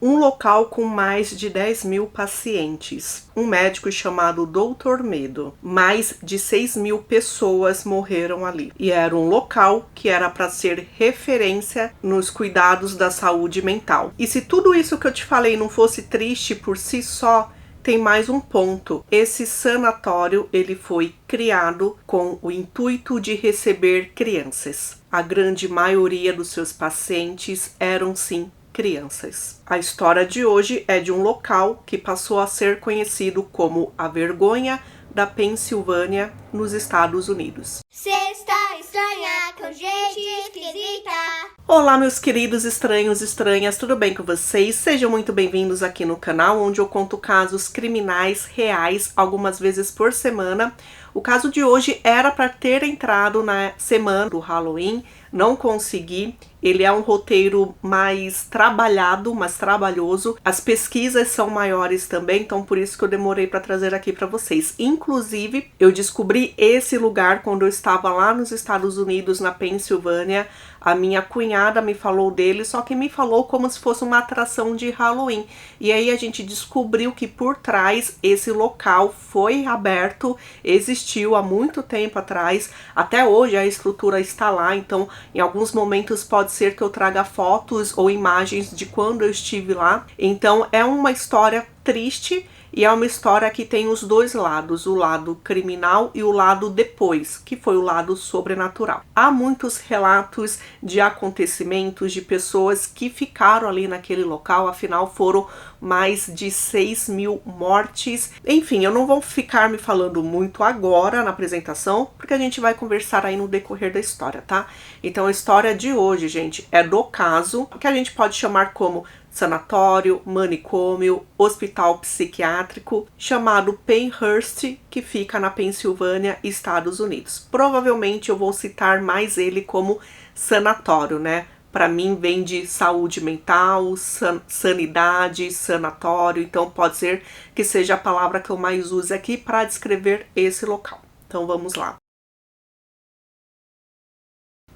Um local com mais de 10.000 pacientes. Um médico chamado Dr. Medo. Mais de 6.000 pessoas morreram ali. E era um local que era para ser referência nos cuidados da saúde mental. E se tudo isso que eu te falei não fosse triste por si só, tem mais um ponto. Esse sanatório, ele foi criado com o intuito de receber crianças. A grande maioria dos seus pacientes eram sim crianças. A história de hoje é de um local que passou a ser conhecido como a vergonha da Pensilvânia, nos Estados Unidos. Cê está estranha com gente esquisita. Olá, meus queridos estranhos e estranhas, tudo bem com vocês? Sejam muito bem-vindos aqui no canal, onde eu conto casos criminais reais, algumas vezes por semana. O caso de hoje era para ter entrado na semana do Halloween, não consegui. Ele é um roteiro mais trabalhado, mais trabalhoso. As pesquisas são maiores também, então por isso que eu demorei para trazer aqui para vocês. Inclusive, eu descobri esse lugar quando eu estava lá nos Estados Unidos, na Pensilvânia. A minha cunhada me falou dele, só que me falou como se fosse uma atração de Halloween. E aí a gente descobriu que por trás esse local foi aberto, existiu há muito tempo atrás. Até hoje a estrutura está lá, então em alguns momentos pode ser que eu traga fotos ou imagens de quando eu estive lá. Então é uma história triste. E é uma história que tem os dois lados, o lado criminal e o lado depois, que foi o lado sobrenatural. Há muitos relatos de acontecimentos de pessoas que ficaram ali naquele local, afinal foram mais de 6.000 mortes. Enfim, eu não vou ficar me falando muito agora na apresentação, porque a gente vai conversar aí no decorrer da história, tá? Então a história de hoje, gente, é do caso que a gente pode chamar como sanatório, manicômio, hospital psiquiátrico, chamado Penhurst, que fica na Pensilvânia, Estados Unidos. Provavelmente eu vou citar mais ele como sanatório, né? Para mim vem de saúde mental, sanidade, sanatório, então pode ser que seja a palavra que eu mais use aqui para descrever esse local. Então vamos lá.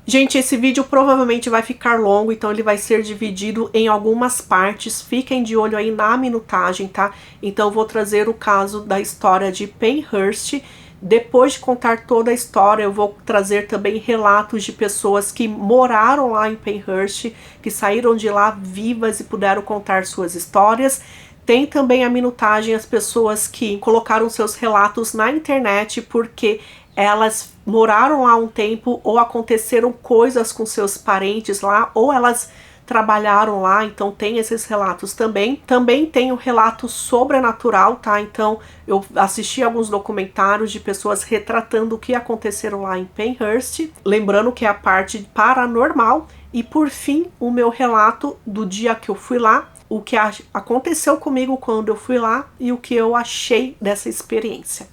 Gente, esse vídeo provavelmente vai ficar longo, então ele vai ser dividido em algumas partes. Fiquem de olho aí na minutagem, tá? Então eu vou trazer o caso da história de Penhurst. Depois de contar toda a história, eu vou trazer também relatos de pessoas que moraram lá em Penhurst, que saíram de lá vivas e puderam contar suas histórias. Tem também a minutagem, as pessoas que colocaram seus relatos na internet porque elas moraram lá um tempo ou aconteceram coisas com seus parentes lá, ou elas trabalharam lá, então tem esses relatos também. Também tem o relato sobrenatural, tá? Então eu assisti alguns documentários de pessoas retratando o que aconteceram lá em Penhurst, lembrando que é a parte paranormal. E por fim, o meu relato do dia que eu fui lá, o que aconteceu comigo quando eu fui lá e o que eu achei dessa experiência.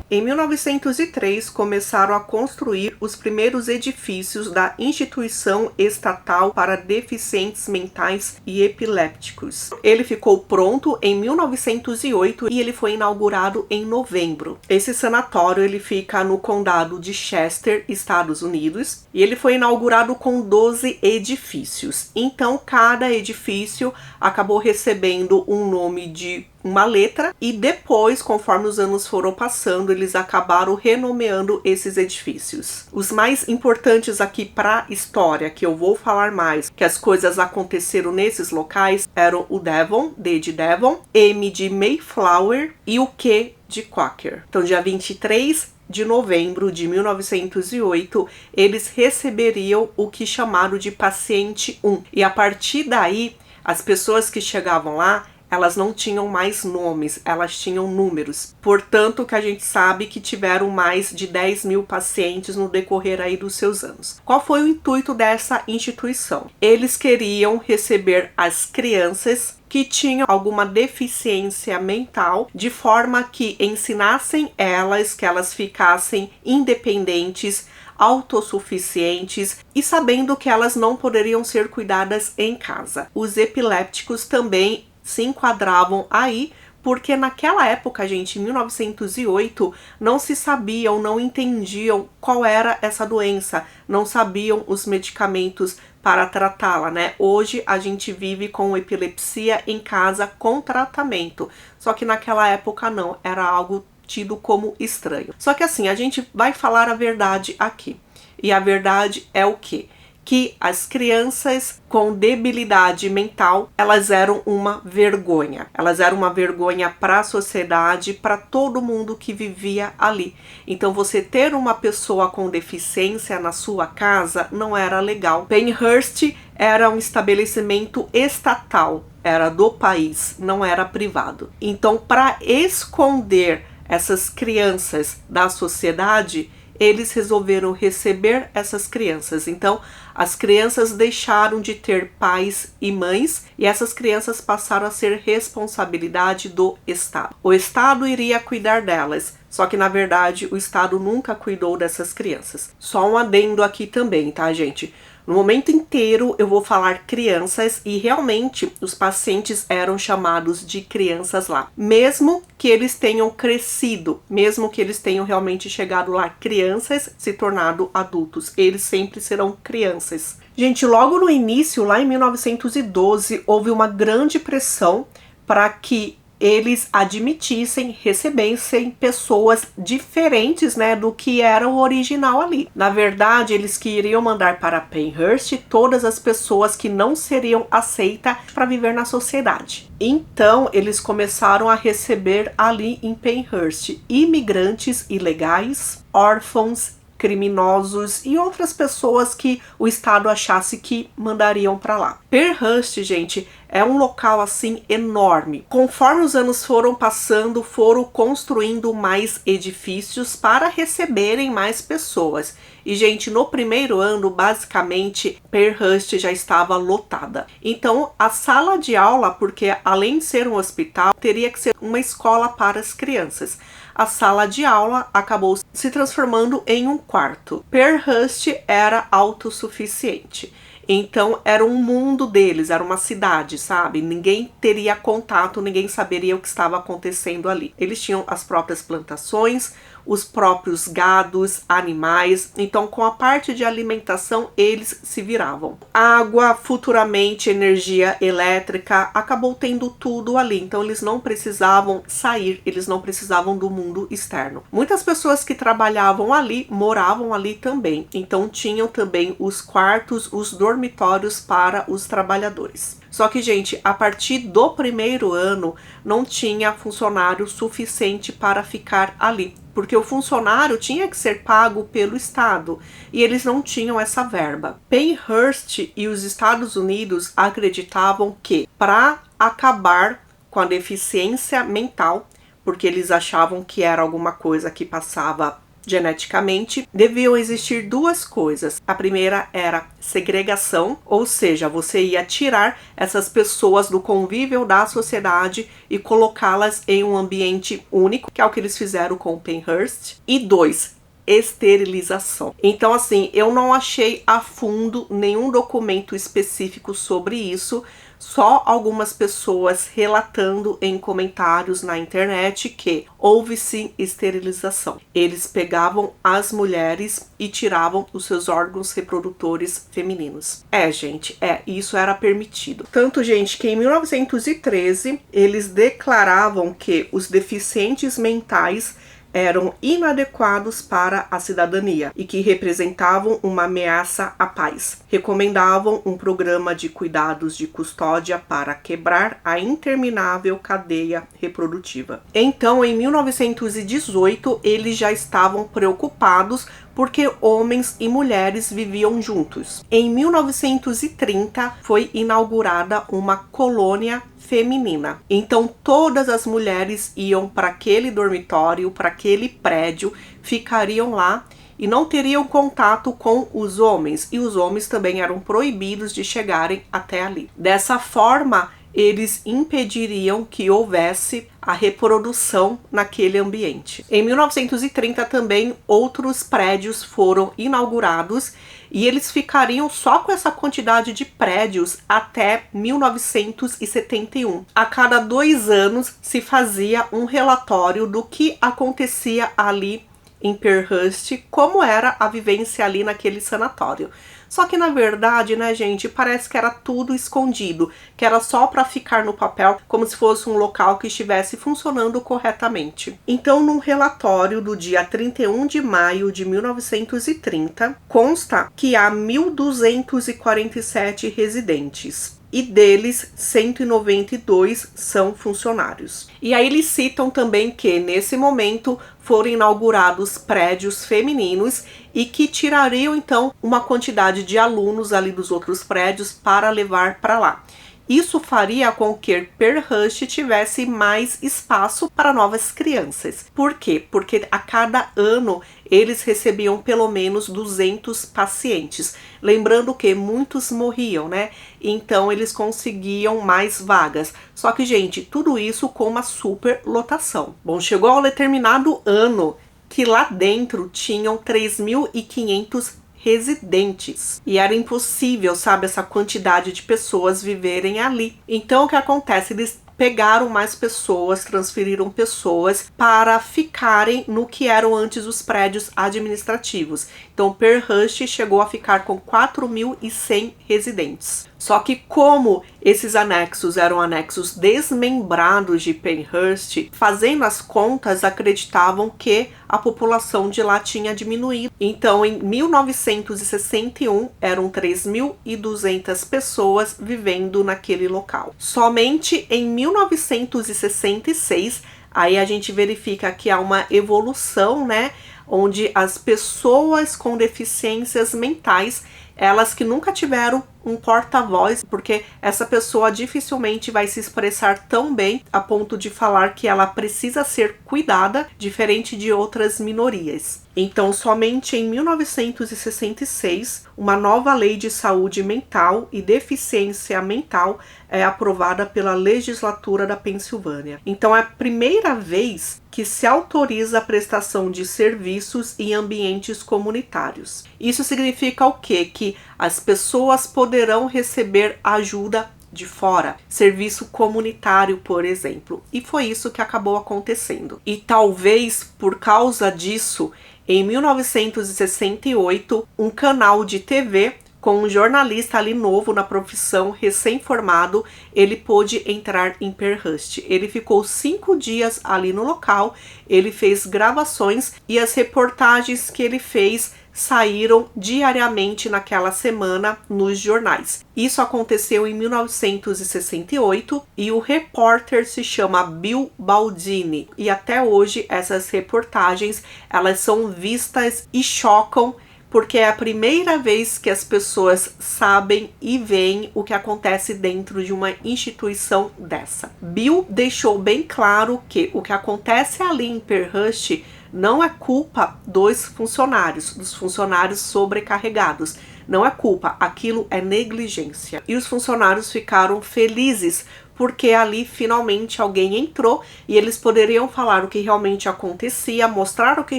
Em 1903, começaram a construir os primeiros edifícios da Instituição Estatal para Deficientes Mentais e Epilépticos. Ele ficou pronto em 1908 e ele foi inaugurado em novembro. Esse sanatório ele fica no condado de Chester, Estados Unidos, e ele foi inaugurado com 12 edifícios. Então, cada edifício acabou recebendo um nome de uma letra, e depois, conforme os anos foram passando, eles acabaram renomeando esses edifícios. Os mais importantes aqui para a história, que eu vou falar mais, que as coisas aconteceram nesses locais, eram o Devon, D de Devon, M de Mayflower e o Q de Quaker. Então, dia 23 de novembro de 1908, eles receberiam o que chamaram de paciente 1. E a partir daí, as pessoas que chegavam lá, elas não tinham mais nomes, elas tinham números. Portanto, que a gente sabe que tiveram mais de 10.000 pacientes no decorrer aí dos seus anos. Qual foi o intuito dessa instituição? Eles queriam receber as crianças que tinham alguma deficiência mental, de forma que ensinassem elas, que elas ficassem independentes, autossuficientes e sabendo que elas não poderiam ser cuidadas em casa. Os epilépticos também se enquadravam aí, porque naquela época, gente, em 1908, não se sabiam, não entendiam qual era essa doença, não sabiam os medicamentos para tratá-la, né? Hoje a gente vive com epilepsia em casa com tratamento, só que naquela época não, era algo tido como estranho. Só que assim, a gente vai falar a verdade aqui, e a verdade é o quê? Que as crianças com debilidade mental, elas eram uma vergonha. Elas eram uma vergonha para a sociedade, para todo mundo que vivia ali. Então você ter uma pessoa com deficiência na sua casa não era legal. Penhurst era um estabelecimento estatal, era do país, não era privado. Então, para esconder essas crianças da sociedade, eles resolveram receber essas crianças. Então, as crianças deixaram de ter pais e mães e essas crianças passaram a ser responsabilidade do Estado. O Estado iria cuidar delas, só que na verdade o Estado nunca cuidou dessas crianças. Só um adendo aqui também, tá, gente? No momento inteiro eu vou falar crianças e realmente os pacientes eram chamados de crianças lá. Mesmo que eles tenham crescido, mesmo que eles tenham realmente chegado lá crianças, se tornado adultos, eles sempre serão crianças. Gente, logo no início, lá em 1912, houve uma grande pressão para que eles admitissem, recebessem pessoas diferentes, né, do que era o original ali. Na verdade, eles queriam mandar para Penhurst todas as pessoas que não seriam aceitas para viver na sociedade. Então, eles começaram a receber ali em Penhurst imigrantes ilegais, órfãos, criminosos e outras pessoas que o Estado achasse que mandariam para lá. Penhurst, gente, é um local assim enorme. Conforme os anos foram passando, foram construindo mais edifícios para receberem mais pessoas. E, gente, no primeiro ano, basicamente, Penhurst já estava lotada. Então, a sala de aula, porque além de ser um hospital, teria que ser uma escola para as crianças. A sala de aula acabou se transformando em um quarto. Penhurst era autossuficiente. Então, era um mundo deles, era uma cidade, sabe? Ninguém teria contato, ninguém saberia o que estava acontecendo ali. Eles tinham as próprias plantações, os próprios gados, animais. Então, com a parte de alimentação, eles se viravam. Água, futuramente energia elétrica, acabou tendo tudo ali. Então, eles não precisavam sair, eles não precisavam do mundo externo. Muitas pessoas que trabalhavam ali, moravam ali também. Então, tinham também os quartos, os dormitórios para os trabalhadores. Só que, gente, a partir do primeiro ano, não tinha funcionário suficiente para ficar ali. Porque o funcionário tinha que ser pago pelo Estado e eles não tinham essa verba. Penhurst e os Estados Unidos acreditavam que, para acabar com a deficiência mental, porque eles achavam que era alguma coisa que passava geneticamente, deviam existir duas coisas. A primeira era segregação, ou seja, você ia tirar essas pessoas do convívio da sociedade e colocá-las em um ambiente único, que é o que eles fizeram com o Penhurst. E dois, esterilização. Então, assim, eu não achei a fundo nenhum documento específico sobre isso, só algumas pessoas relatando em comentários na internet que houve sim esterilização. Eles pegavam as mulheres e tiravam os seus órgãos reprodutores femininos. Gente, isso era permitido. Tanto, gente, que em 1913 eles declaravam que os deficientes mentais eram inadequados para a cidadania e que representavam uma ameaça à paz. Recomendavam um programa de cuidados de custódia para quebrar a interminável cadeia reprodutiva. Então, em 1918, eles já estavam preocupados porque homens e mulheres viviam juntos. Em 1930, foi inaugurada uma colônia feminina. Então, todas as mulheres iam para aquele dormitório, para aquele prédio, ficariam lá e não teriam contato com os homens. E os homens também eram proibidos de chegarem até ali. Dessa forma, eles impediriam que houvesse a reprodução naquele ambiente. Em 1930 também outros prédios foram inaugurados e eles ficariam só com essa quantidade de prédios até 1971. A cada 2 anos se fazia um relatório do que acontecia ali em Penhurst, como era a vivência ali naquele sanatório. Só que na verdade, né, gente, parece que era tudo escondido, que era só para ficar no papel, como se fosse um local que estivesse funcionando corretamente. Então, num relatório do dia 31 de maio de 1930, consta que há 1.247 residentes. E deles, 192 são funcionários. E aí eles citam também que, nesse momento, foram inaugurados prédios femininos e que tirariam, então, uma quantidade de alunos ali dos outros prédios para levar para lá. Isso faria com que Penhurst tivesse mais espaço para novas crianças. Por quê? Porque a cada ano eles recebiam pelo menos 200 pacientes. Lembrando que muitos morriam, né? Então eles conseguiam mais vagas. Só que, gente, tudo isso com uma super lotação. Bom, chegou ao determinado ano que lá dentro tinham 3.500 residentes. E era impossível, sabe, essa quantidade de pessoas viverem ali. Então o que acontece? Eles pegaram mais pessoas, transferiram pessoas para ficarem no que eram antes os prédios administrativos. Então Penhurst chegou a ficar com 4.100 residentes. Só que como esses anexos eram anexos desmembrados de Penhurst, fazendo as contas, acreditavam que a população de lá tinha diminuído. Então, em 1961, eram 3.200 pessoas vivendo naquele local. Somente em 1966, aí a gente verifica que há uma evolução, né? Onde as pessoas com deficiências mentais, elas que nunca tiveram um porta-voz, porque essa pessoa dificilmente vai se expressar tão bem a ponto de falar que ela precisa ser cuidada, diferente de outras minorias. Então, somente em 1966, uma nova lei de saúde mental e deficiência mental é aprovada pela legislatura da Pensilvânia. Então, é a primeira vez que se autoriza a prestação de serviços em ambientes comunitários. Isso significa o quê? Que as pessoas poderão receber ajuda de fora, serviço comunitário, por exemplo. E foi isso que acabou acontecendo. E talvez por causa disso, em 1968, um canal de TV com um jornalista ali novo na profissão, recém-formado, ele pôde entrar em Penhurst. Ele ficou 5 dias ali no local, ele fez gravações e as reportagens que ele fez saíram diariamente naquela semana nos jornais. Isso aconteceu em 1968 e o repórter se chama Bill Baldini. E até hoje essas reportagens, elas são vistas e chocam, porque é a primeira vez que as pessoas sabem e veem o que acontece dentro de uma instituição dessa. Bill deixou bem claro que o que acontece ali em Penhurst não é culpa dos funcionários sobrecarregados. Não é culpa, aquilo é negligência. E os funcionários ficaram felizes porque ali finalmente alguém entrou e eles poderiam falar o que realmente acontecia, mostrar o que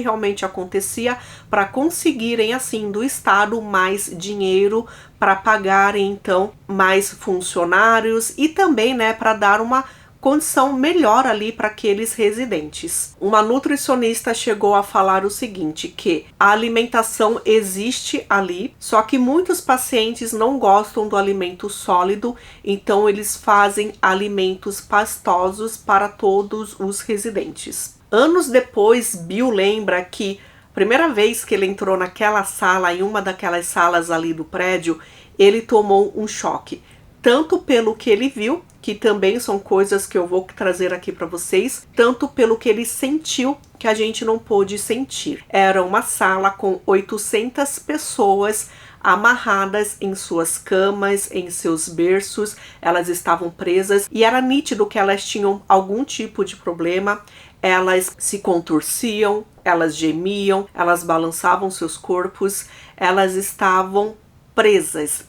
realmente acontecia para conseguirem assim do Estado mais dinheiro para pagarem então mais funcionários e também, né, para dar uma condição melhor ali para aqueles residentes. Uma nutricionista chegou a falar o seguinte, que a alimentação existe ali, só que muitos pacientes não gostam do alimento sólido, então eles fazem alimentos pastosos para todos os residentes. Anos depois, Bill lembra que a primeira vez que ele entrou naquela sala, em uma daquelas salas ali do prédio, ele tomou um choque. Tanto pelo que ele viu, que também são coisas que eu vou trazer aqui para vocês, tanto pelo que ele sentiu, que a gente não pôde sentir. Era uma sala com 800 pessoas amarradas em suas camas, em seus berços, elas estavam presas e era nítido que elas tinham algum tipo de problema. Elas se contorciam, elas gemiam, elas balançavam seus corpos, elas estavam presas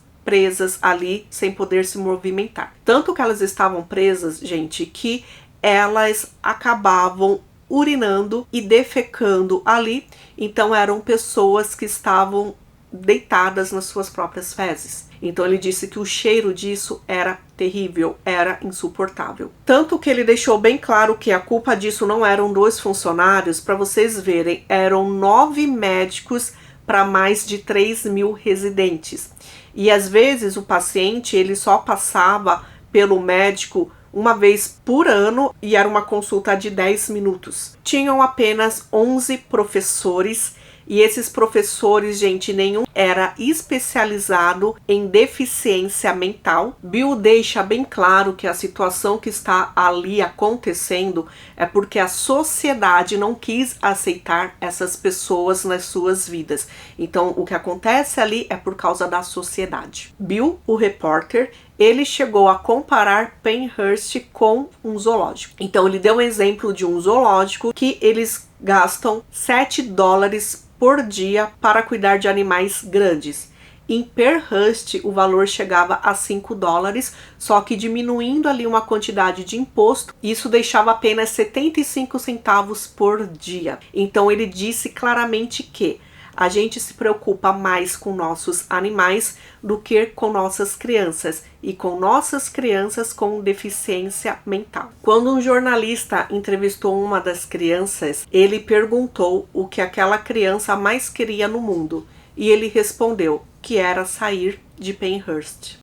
ali sem poder se movimentar. Tanto que elas estavam presas, gente, que elas acabavam urinando e defecando ali. Então eram pessoas que estavam deitadas nas suas próprias fezes. Então ele disse que o cheiro disso era terrível, era insuportável. Tanto que ele deixou bem claro que a culpa disso não eram 2 funcionários, para vocês verem, eram 9 médicos para mais de 3.000 residentes. E às vezes o paciente ele só passava pelo médico uma vez por ano e era uma consulta de 10 minutos. Tinham apenas 11 professores e esses professores, gente, nenhum era especializado em deficiência mental. Bill deixa bem claro que a situação que está ali acontecendo é porque a sociedade não quis aceitar essas pessoas nas suas vidas. Então, o que acontece ali é por causa da sociedade. Bill, o repórter, ele chegou a comparar Pinehurst com um zoológico. Então, ele deu um exemplo de um zoológico que eles gastam $7 por dia para cuidar de animais grandes. Em Pinehurst, o valor chegava a $5, só que diminuindo ali uma quantidade de imposto, isso deixava apenas 75 centavos por dia. Então, ele disse claramente que a gente se preocupa mais com nossos animais do que com nossas crianças e com nossas crianças com deficiência mental. Quando um jornalista entrevistou uma das crianças, ele perguntou o que aquela criança mais queria no mundo e ele respondeu que era sair de Pinehurst.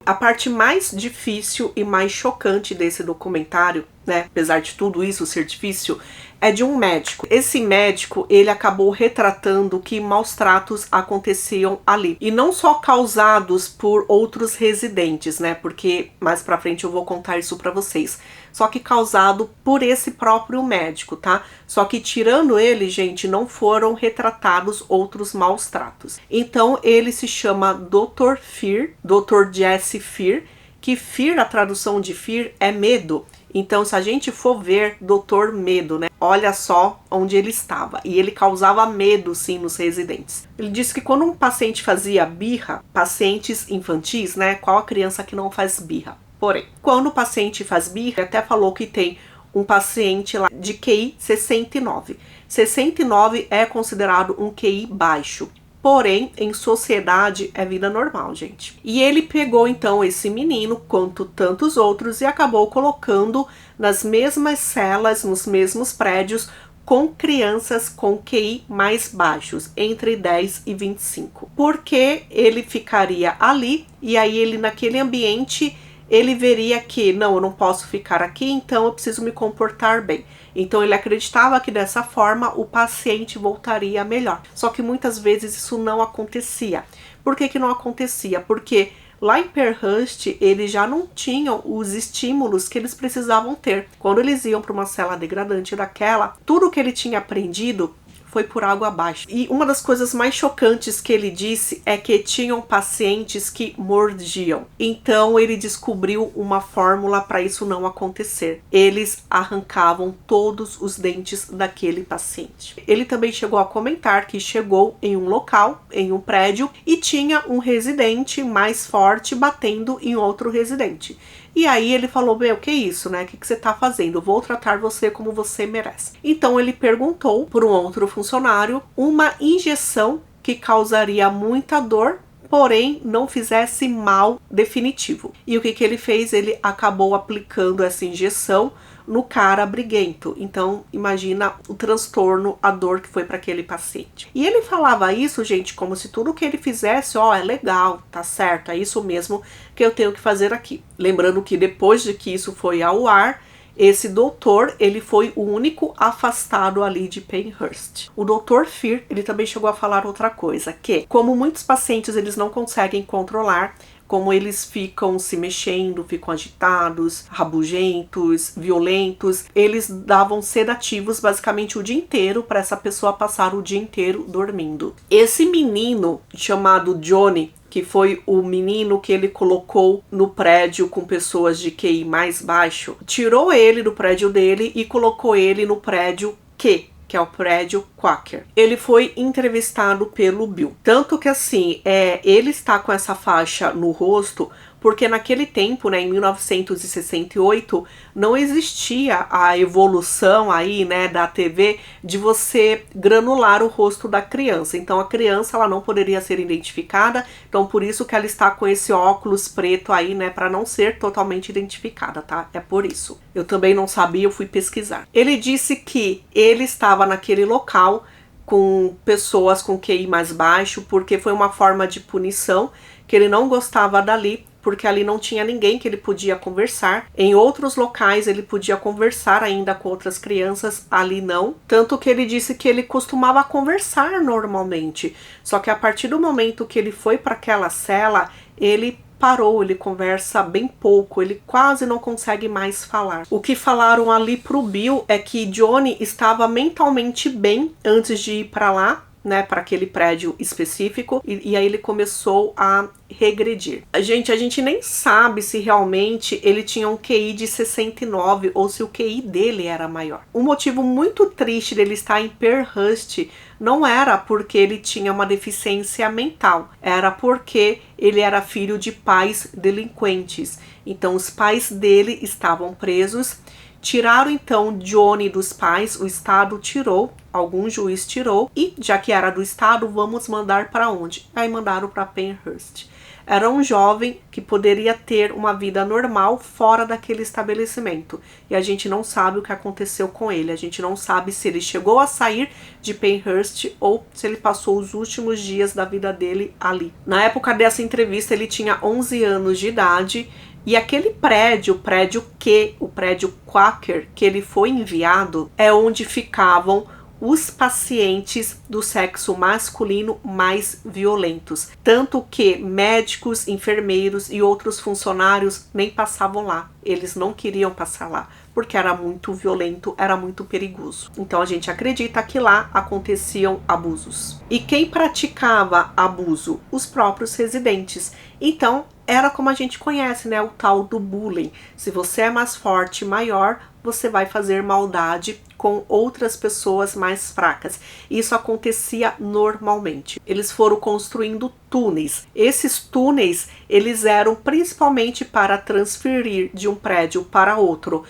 A parte mais difícil e mais chocante desse documentário, né, apesar de tudo isso ser difícil, é de um médico. Esse médico, ele acabou retratando que maus tratos aconteciam ali. E não só causados por outros residentes, né, porque mais pra frente eu vou contar isso pra vocês. Só que causado por esse próprio médico, tá? Só que tirando ele, gente, não foram retratados outros maus tratos. Então ele se chama Dr. Fear, Dr. Jesse Fear, que Fear, a tradução de Fear é medo. Então, se a gente for ver Doutor Medo, né? Olha só onde ele estava. E ele causava medo, sim, nos residentes. Ele disse que quando um paciente fazia birra, pacientes infantis, né? Qual a criança que não faz birra? Porém, quando o paciente faz birra, ele até falou que tem um paciente lá de QI 69. 69 é considerado um QI baixo. Porém, em sociedade é vida normal, gente. E ele pegou então esse menino, quanto tantos outros, e acabou colocando nas mesmas celas, nos mesmos prédios, com crianças com QI mais baixos, entre 10 e 25. Porque ele ficaria ali, e aí ele naquele ambiente, ele veria que, não, eu não posso ficar aqui, então eu preciso me comportar bem. Então ele acreditava que dessa forma o paciente voltaria melhor. Só que muitas vezes isso não acontecia. Por que que não acontecia? Porque lá em Pinehurst eles já não tinham os estímulos que eles precisavam ter. Quando eles iam para uma cela degradante daquela, tudo que ele tinha aprendido foi por água abaixo. E uma das coisas mais chocantes que ele disse é que tinham pacientes que mordiam. Então ele descobriu uma fórmula para isso não acontecer. Eles arrancavam todos os dentes daquele paciente. Ele também chegou a comentar que chegou em um local, em um prédio, e tinha um residente mais forte batendo em outro residente. E aí ele falou, meu, que isso, né? O que você tá fazendo? Eu vou tratar você como você merece. Então ele perguntou por um outro funcionário uma injeção que causaria muita dor, porém não fizesse mal definitivo. E o que que ele fez? Ele acabou aplicando essa injeção no cara briguento. Então, imagina o transtorno, a dor que foi para aquele paciente. E ele falava isso, gente, como se tudo que ele fizesse, ó, é legal, tá certo, é isso mesmo que eu tenho que fazer aqui. Lembrando que depois de que isso foi ao ar, esse doutor, ele foi o único afastado ali de Pinehurst. O Dr. Fear, ele também chegou a falar outra coisa, que como muitos pacientes eles não conseguem controlar, como eles ficam se mexendo, ficam agitados, rabugentos, violentos, eles davam sedativos basicamente o dia inteiro para essa pessoa passar o dia inteiro dormindo. Esse menino chamado Johnny, que foi o menino que ele colocou no prédio com pessoas de QI mais baixo, tirou ele do prédio dele e colocou ele no prédio Q, que é o prédio Quaker. Ele foi entrevistado pelo Bill. Tanto que assim, ele está com essa faixa no rosto porque naquele tempo, né, em 1968, não existia a evolução aí, né, da TV de você granular o rosto da criança. Então a criança, ela não poderia ser identificada, então por isso que ela está com esse óculos preto aí, né, para não ser totalmente identificada, tá? É por isso. Eu também não sabia, eu fui pesquisar. Ele disse que ele estava naquele local com pessoas com QI mais baixo, porque foi uma forma de punição, que ele não gostava dali, porque ali não tinha ninguém que ele podia conversar. Em outros locais ele podia conversar ainda com outras crianças, ali não. Tanto que ele disse que ele costumava conversar normalmente. Só que a partir do momento que ele foi para aquela cela, ele parou, ele conversa bem pouco, ele quase não consegue mais falar. O que falaram ali pro Bill é que Johnny estava mentalmente bem antes de ir para lá, né, para aquele prédio específico, e aí ele começou a regredir. A gente nem sabe se realmente ele tinha um QI de 69 ou se o QI dele era maior. Um motivo muito triste dele estar em Penhurst não era porque ele tinha uma deficiência mental, era porque ele era filho de pais delinquentes. Então os pais dele estavam presos. Tiraram então Johnny dos pais, o Estado tirou, algum juiz tirou, e já que era do Estado, vamos mandar para onde? Aí mandaram para Penhurst. Era um jovem que poderia ter uma vida normal fora daquele estabelecimento. E a gente não sabe o que aconteceu com ele. A gente não sabe se ele chegou a sair de Penhurst ou se ele passou os últimos dias da vida dele ali. Na época dessa entrevista, ele tinha 11 anos de idade. E aquele prédio, o prédio Quaker, que ele foi enviado, é onde ficavam os pacientes do sexo masculino mais violentos. Tanto que médicos, enfermeiros e outros funcionários nem passavam lá. Eles não queriam passar lá, porque era muito violento, era muito perigoso. Então a gente acredita que lá aconteciam abusos. E quem praticava abuso? Os próprios residentes. Então era como a gente conhece, né? O tal do bullying. Se você é mais forte, maior, você vai fazer maldade com outras pessoas mais fracas. Isso acontecia normalmente. Eles foram construindo túneis. Esses túneis, eles eram principalmente para transferir de um prédio para outro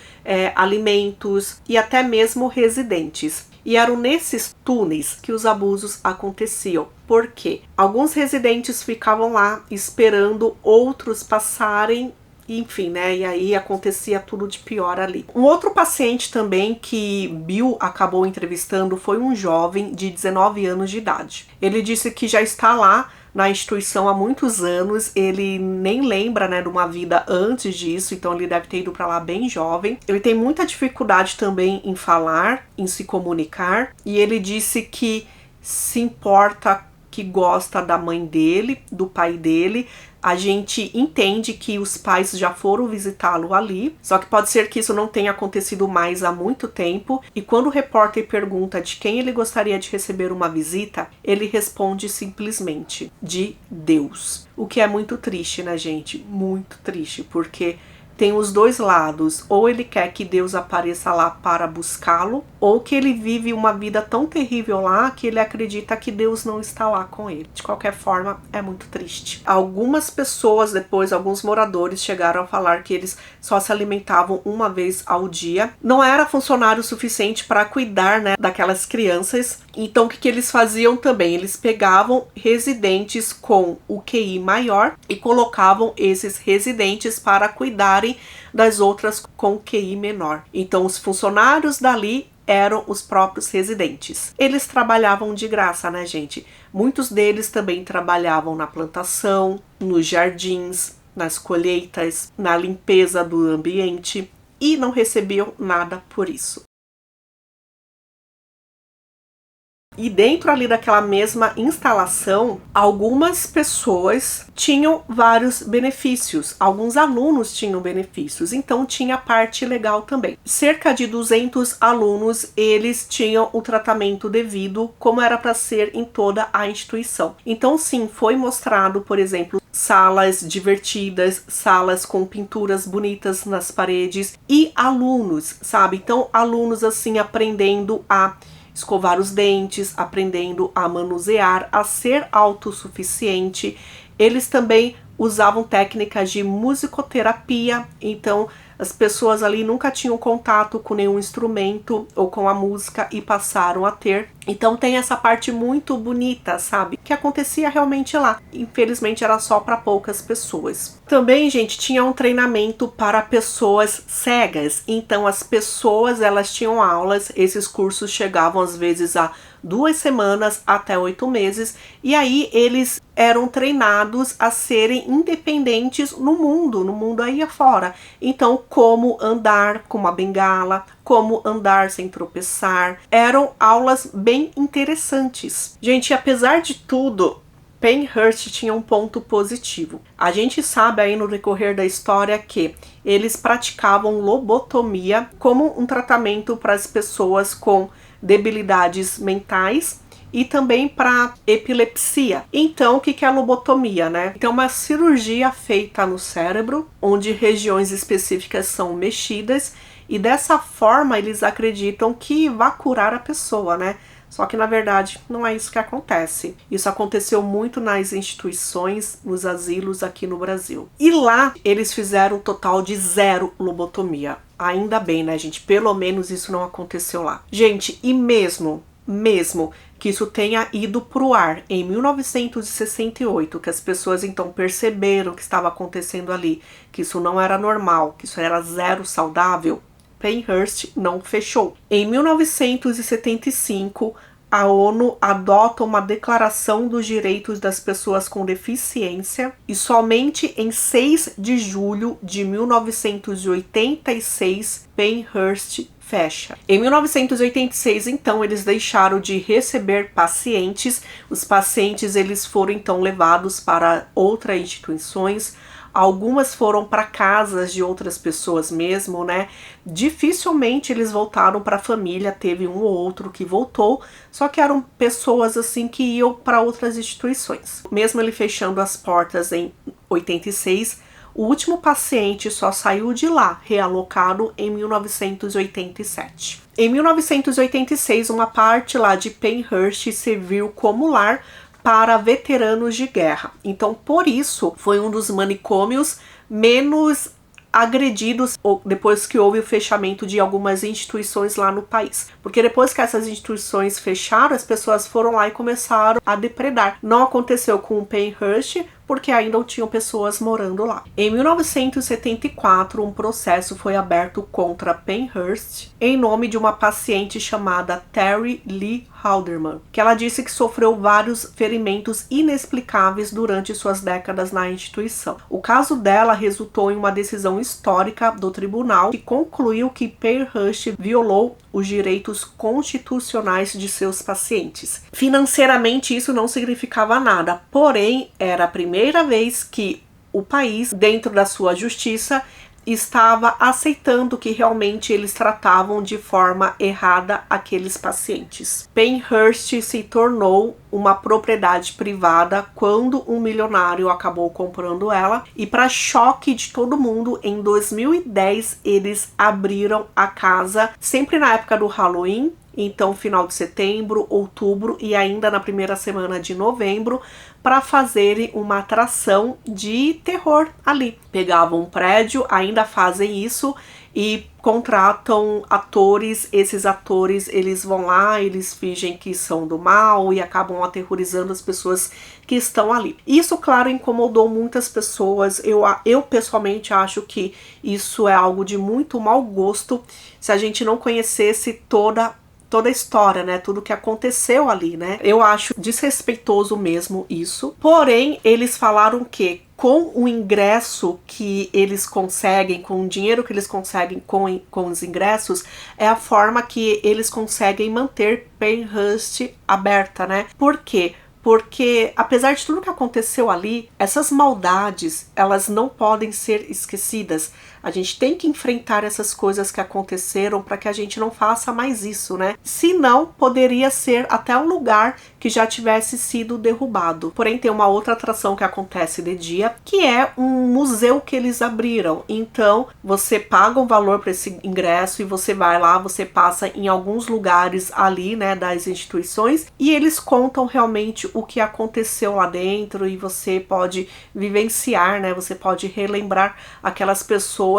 alimentos e até mesmo residentes. E eram nesses túneis que os abusos aconteciam. Por quê? Alguns residentes ficavam lá esperando outros passarem, enfim, né? E aí acontecia tudo de pior ali. Um outro paciente também que Bill acabou entrevistando foi um jovem de 19 anos de idade. Ele disse que já está lá na instituição há muitos anos, ele nem lembra, né, de uma vida antes disso, então ele deve ter ido para lá bem jovem. Ele tem muita dificuldade também em falar, em se comunicar, e ele disse que se importa, que gosta da mãe dele, do pai dele. A gente entende que os pais já foram visitá-lo ali, só que pode ser que isso não tenha acontecido mais há muito tempo. E quando o repórter pergunta de quem ele gostaria de receber uma visita, ele responde simplesmente de Deus. O que é muito triste, né, gente? Muito triste, porque tem os dois lados. Ou ele quer que Deus apareça lá para buscá-lo, ou que ele vive uma vida tão terrível lá que ele acredita que Deus não está lá com ele. De qualquer forma, é muito triste. Algumas pessoas depois, alguns moradores chegaram a falar que eles só se alimentavam uma vez ao dia. Não era funcionário suficiente para cuidar, né, daquelas crianças. Então o que eles faziam também? Eles pegavam residentes com o QI maior e colocavam esses residentes para cuidarem das outras com QI menor. Então os funcionários dali eram os próprios residentes. Eles trabalhavam de graça, né, gente? Muitos deles também trabalhavam na plantação, nos jardins, nas colheitas, na limpeza do ambiente e não recebiam nada por isso. E dentro ali daquela mesma instalação, algumas pessoas tinham vários benefícios, alguns alunos tinham benefícios, então tinha parte legal também. Cerca de 200 alunos, eles tinham o tratamento devido, como era para ser em toda a instituição. Então sim, foi mostrado, por exemplo, salas divertidas, salas com pinturas bonitas nas paredes e alunos, sabe? Então alunos assim aprendendo a escovar os dentes, aprendendo a manusear, a ser autossuficiente. Eles também usavam técnicas de musicoterapia, então as pessoas ali nunca tinham contato com nenhum instrumento ou com a música e passaram a ter. Então tem essa parte muito bonita, sabe? Que acontecia realmente lá. Infelizmente era só para poucas pessoas. Também, gente, tinha um treinamento para pessoas cegas. Então as pessoas, elas tinham aulas, esses cursos chegavam às vezes a 2 semanas até 8 meses, e aí eles eram treinados a serem independentes no mundo aí afora. Então, como andar com uma bengala, como andar sem tropeçar. Eram aulas bem interessantes. Gente, apesar de tudo, Pennhurst tinha um ponto positivo. A gente sabe aí no decorrer da história que eles praticavam lobotomia como um tratamento para as pessoas com debilidades mentais e também para epilepsia. Então, o que é a lobotomia, né? Então, uma cirurgia feita no cérebro, onde regiões específicas são mexidas, e dessa forma eles acreditam que vai curar a pessoa, né? Só que na verdade não é isso que acontece. Isso aconteceu muito nas instituições, nos asilos aqui no Brasil. E lá eles fizeram um total de 0 lobotomia. Ainda bem, né, gente? Pelo menos isso não aconteceu lá. Gente, e mesmo que isso tenha ido pro ar em 1968, que as pessoas então perceberam o que estava acontecendo ali, que isso não era normal, que isso era 0 saudável, Pennhurst não fechou. Em 1975, a ONU adota uma Declaração dos Direitos das Pessoas com Deficiência e somente em 6 de julho de 1986, Pennhurst fecha. Em 1986, então, eles deixaram de receber pacientes. Os pacientes eles foram então levados para outras instituições. Algumas foram para casas de outras pessoas mesmo, né? Dificilmente eles voltaram para a família, teve um ou outro que voltou, só que eram pessoas assim que iam para outras instituições. Mesmo ele fechando as portas em 86, o último paciente só saiu de lá, realocado em 1987. Em 1986, uma parte lá de Pennhurst serviu como lar para veteranos de guerra. Então, por isso, foi um dos manicômios menos agredidos depois que houve o fechamento de algumas instituições lá no país. Porque depois que essas instituições fecharam, as pessoas foram lá e começaram a depredar. Não aconteceu com o Pennhurst, porque ainda não tinham pessoas morando lá. Em 1974, um processo foi aberto contra Pennhurst em nome de uma paciente chamada Terry Lee Halderman, que ela disse que sofreu vários ferimentos inexplicáveis durante suas décadas na instituição. O caso dela resultou em uma decisão histórica do tribunal que concluiu que Pennhurst violou os direitos constitucionais de seus pacientes. Financeiramente isso não significava nada, porém era a primeira vez que o país, dentro da sua justiça, estava aceitando que realmente eles tratavam de forma errada aqueles pacientes. Pennhurst se tornou uma propriedade privada quando um milionário acabou comprando ela, e para choque de todo mundo, em 2010 eles abriram a casa sempre na época do Halloween. Então, final de setembro, outubro e ainda na primeira semana de novembro, para fazerem uma atração de terror ali. Pegavam um prédio, ainda fazem isso, e contratam atores. Esses atores, eles vão lá, eles fingem que são do mal e acabam aterrorizando as pessoas que estão ali. Isso, claro, incomodou muitas pessoas. Eu pessoalmente acho que isso é algo de muito mau gosto se a gente não conhecesse toda a história, né? Tudo que aconteceu ali, né? Eu acho desrespeitoso mesmo isso. Porém, eles falaram que com o ingresso que eles conseguem, com o dinheiro que eles conseguem com os ingressos, é a forma que eles conseguem manter Pennhurst aberta, né? Por quê? porque apesar de tudo que aconteceu ali, essas maldades, elas não podem ser esquecidas. A gente tem que enfrentar essas coisas que aconteceram para que a gente não faça mais isso, né? Se não, poderia ser até um lugar que já tivesse sido derrubado. Porém, tem uma outra atração que acontece de dia, que é um museu que eles abriram. Então, você paga um valor para esse ingresso e você vai lá, você passa em alguns lugares ali, né, das instituições, e eles contam realmente o que aconteceu lá dentro e você pode vivenciar, né? Você pode relembrar aquelas pessoas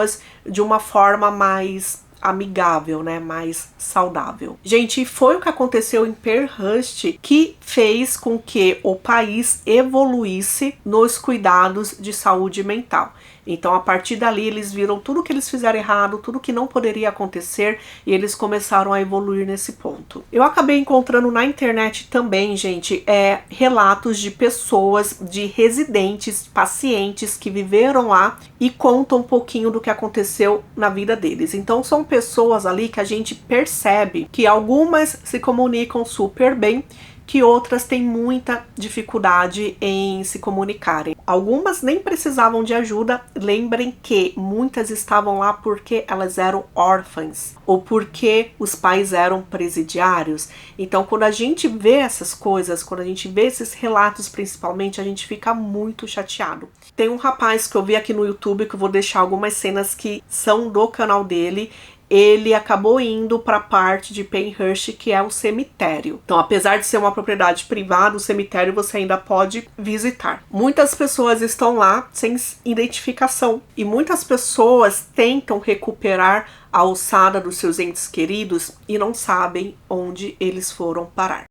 de uma forma mais amigável, né, mais saudável. Gente, foi o que aconteceu em Penhurst que fez com que o país evoluísse nos cuidados de saúde mental. Então, a partir dali, eles viram tudo que eles fizeram errado, tudo que não poderia acontecer, e eles começaram a evoluir nesse ponto. Eu acabei encontrando na internet também, gente, relatos de pessoas, de residentes, pacientes que viveram lá e contam um pouquinho do que aconteceu na vida deles. Então, são pessoas ali que a gente percebe que algumas se comunicam super bem, que outras têm muita dificuldade em se comunicarem. Algumas nem precisavam de ajuda. Lembrem que muitas estavam lá porque elas eram órfãs ou porque os pais eram presidiários. Então, quando a gente vê essas coisas, quando a gente vê esses relatos principalmente, a gente fica muito chateado. Tem um rapaz que eu vi aqui no YouTube, que eu vou deixar algumas cenas que são do canal dele. Ele acabou indo para a parte de Penhurst, que é o cemitério. Então, apesar de ser uma propriedade privada, o cemitério você ainda pode visitar. Muitas pessoas estão lá sem identificação e muitas pessoas tentam recuperar a alçada dos seus entes queridos e não sabem onde eles foram parar.